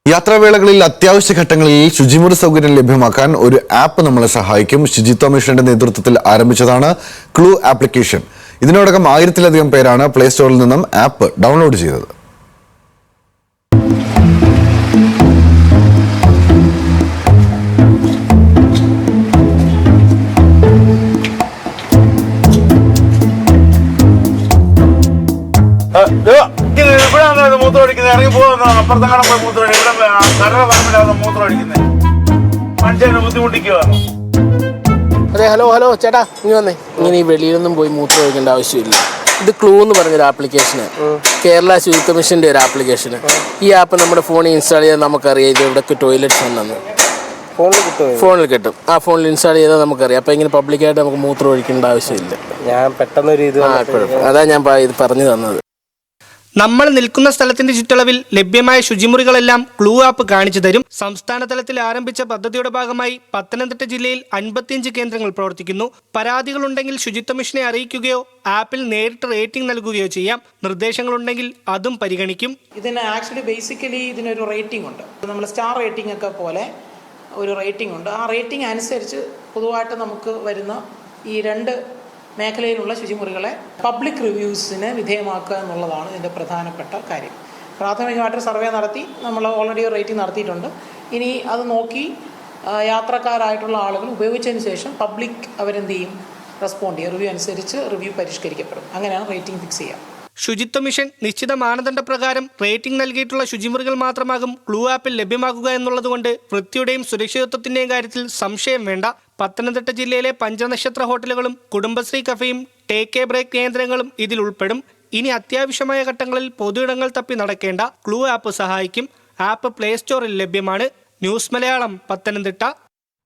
യാത്രാവേളകളിൽ അത്യാവശ്യ ഘട്ടങ്ങളിൽ ശുചിമുറി സൗകര്യം ലഭ്യമാക്കാൻ ഒരു ആപ്പ് നമ്മളെ സഹായിക്കും. ശുചിത്വ മിഷന്റെ നേതൃത്വത്തിൽ ആരംഭിച്ചതാണ് ക്ലൂ ആപ്ലിക്കേഷൻ. ഇതിനോടകം 1000-ലധികം പേരാണ് പ്ലേ സ്റ്റോറിൽ നിന്നും ആപ്പ് ഡൗൺലോഡ് ചെയ്തത്. ഇറങ്ങി പോകുന്ന അപ്പുറത്തങ്ങാണം പോയി മൂത്രം ഇവിടെ കടല പറമ്പിലാവുന്ന മൂത്രം അടിക്കുന്നത് മനുഷ്യനെ ബുദ്ധിമുട്ടിക്കുകയാണ്. അതെ, ഹലോ ചേട്ടാ, ഇനി വന്നേ. ഇങ്ങനെ ഈ വെളിയിലൊന്നും പോയി മൂത്രം ഒഴിക്കേണ്ട ആവശ്യമില്ല. ഇത് ക്ലൂ എന്ന് പറഞ്ഞൊരു ആപ്ലിക്കേഷന്, കേരള ശുചിത്വ മിഷന്റെ ഒരു ആപ്ലിക്കേഷന്. ഈ ആപ്പ് നമ്മുടെ ഫോണിൽ ഇൻസ്റ്റാൾ ചെയ്താൽ നമുക്കറിയാം ഇത് എവിടെയൊക്കെ ടോയ്ലറ്റ്സ് ഉണ്ടെന്ന്. ഫോണിൽ കിട്ടും. ആ ഫോണിൽ ഇൻസ്റ്റാൾ ചെയ്താൽ നമുക്കറിയാം. അപ്പം ഇങ്ങനെ പബ്ലിക്കായിട്ട് നമുക്ക് മൂത്രം ഒഴിക്കേണ്ട ആവശ്യമില്ല. ഞാൻ പെട്ടെന്നൊരു അതാ ഞാൻ ഇത് പറഞ്ഞു തന്നത്. നമ്മൾ നിൽക്കുന്ന സ്ഥലത്തിന്റെ ചുറ്റളവിൽ ലഭ്യമായ ശുചിമുറികളെല്ലാം ക്ലൂ ആപ്പ് കാണിച്ചു തരും. സംസ്ഥാന തലത്തിൽ ആരംഭിച്ച പദ്ധതിയുടെ ഭാഗമായി പത്തനംതിട്ട ജില്ലയിൽ 55 കേന്ദ്രങ്ങൾ പ്രവർത്തിക്കുന്നു. പരാതികളുണ്ടെങ്കിൽ ശുചിത്വ മിഷനെ അറിയിക്കുകയോ ആപ്പിൽ നേരിട്ട് റേറ്റിംഗ് നൽകുകയോ ചെയ്യാം. നിർദ്ദേശങ്ങളുണ്ടെങ്കിൽ അതും പരിഗണിക്കും. ഇതിന് ആക്ച്വലി ബേസിക്കലി ഇതിനൊരു റേറ്റിംഗ് ഉണ്ട്. നമ്മൾ സ്റ്റാർ റേറ്റിംഗ് ഒക്കെ പോലെ ഒരു റേറ്റിംഗ് ഉണ്ട്. ആ റേറ്റിംഗ് അനുസരിച്ച് പൊതുവായിട്ട് നമുക്ക് വരുന്ന ഈ 2 മേഖലയിലുള്ള ശുചിമുറികളെ പബ്ലിക് റിവ്യൂസിന് വിധേയമാക്കുക എന്നുള്ളതാണ് ഇതിൻ്റെ പ്രധാനപ്പെട്ട കാര്യം. പ്രാഥമികമായിട്ട് സർവേ നടത്തി നമ്മൾ ഓൾറെഡി ഒരു റേറ്റിംഗ് നടത്തിയിട്ടുണ്ട്. ഇനി അത് നോക്കി യാത്രക്കാരായിട്ടുള്ള ആളുകൾ ഉപയോഗിച്ചതിന് ശേഷം പബ്ലിക് അവരെന്ത് ചെയ്യും, റെസ്പോണ്ട് ചെയ്യും. റിവ്യൂ അനുസരിച്ച് റിവ്യൂ പരിഷ്കരിക്കപ്പെടും. അങ്ങനെയാണ് റേറ്റിംഗ് ഫിക്സ് ചെയ്യുക. ശുചിത്വ മിഷൻ നിശ്ചിത മാനദണ്ഡപ്രകാരം റേറ്റിംഗ് നൽകിയിട്ടുള്ള ശുചിമുറികൾ മാത്രമാകും ക്ലൂ ആപ്പിൽ ലഭ്യമാക്കുക എന്നുള്ളതുകൊണ്ട് വൃത്തിയുടെയും സുരക്ഷിതത്വത്തിന്റെയും കാര്യത്തിൽ സംശയം വേണ്ട. പത്തനംതിട്ട ജില്ലയിലെ പഞ്ചനക്ഷത്ര ഹോട്ടലുകളും കുടുംബശ്രീ കഫേയും ടേക്ക് എ ബ്രേക്ക് കേന്ദ്രങ്ങളും ഇതിൽ ഉൾപ്പെടും. ഇനി അത്യാവശ്യമായ ഘട്ടങ്ങളിൽ പൊതുയിടങ്ങൾ തപ്പി നടക്കേണ്ട. ക്ലൂ ആപ്പ് സഹായിക്കും. ആപ്പ് പ്ലേ സ്റ്റോറിൽ ലഭ്യമാണ്. ന്യൂസ് മലയാളം, പത്തനംതിട്ട.